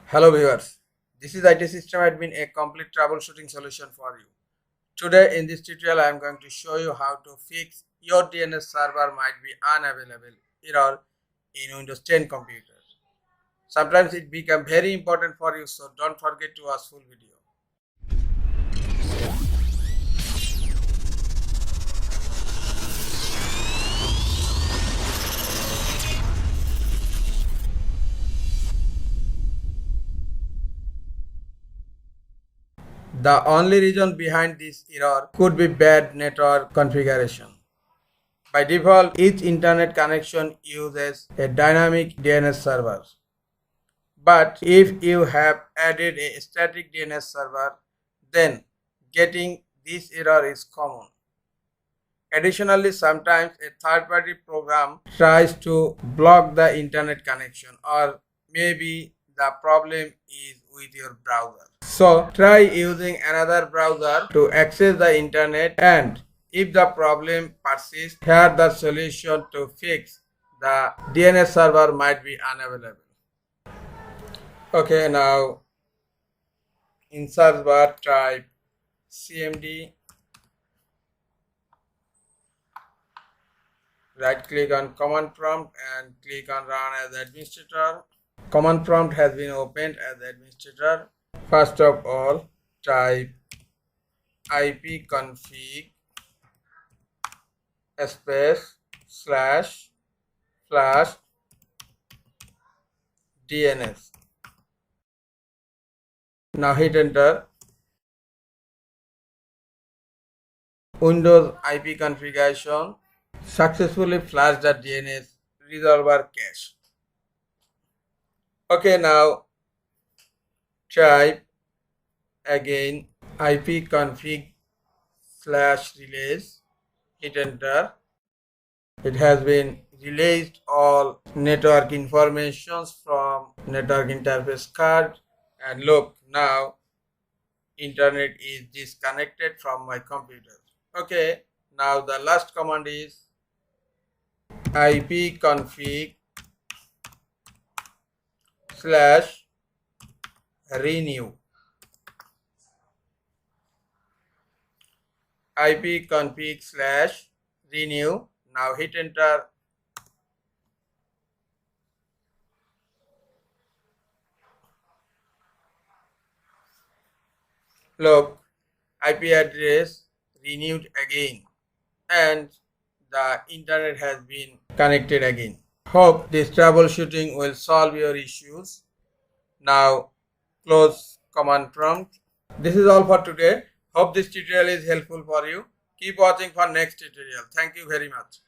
Hello viewers, this is IT System Admin, a complete troubleshooting solution for you. Today in this tutorial I am going to show you how to fix your DNS server might be unavailable error in Windows 10 computers. Sometimes it becomes very important for you, so don't forget to watch full video. The only reason behind this error could be bad network configuration. By default, each internet connection uses a dynamic DNS server. But if you have added a static DNS server, then getting this error is common. Additionally, sometimes a third-party program tries to block the internet connection, or maybe the problem is with your browser. So try using another browser to access the internet, and if the problem persists, here the solution to fix the DNS server might be unavailable. Okay, now in search bar type cmd, right click on command prompt and click on run as administrator. Command prompt has been opened as administrator. First of all, type ipconfig space slash DNS. Now hit enter. Windows IP configuration successfully flashed the DNS resolver cache. Okay, now type again ipconfig slash relays. Hit enter. It has been released all network informations from network interface card, and look, now internet is disconnected from my computer. Okay, now the last command is ipconfig slash renew. ipconfig slash renew. Now hit enter. Look, IP address renewed again, and the internet has been connected again. Hope this troubleshooting will solve your issues. Now close command prompt. This is all for today. Hope this tutorial is helpful for you. Keep watching for next tutorial. Thank you very much.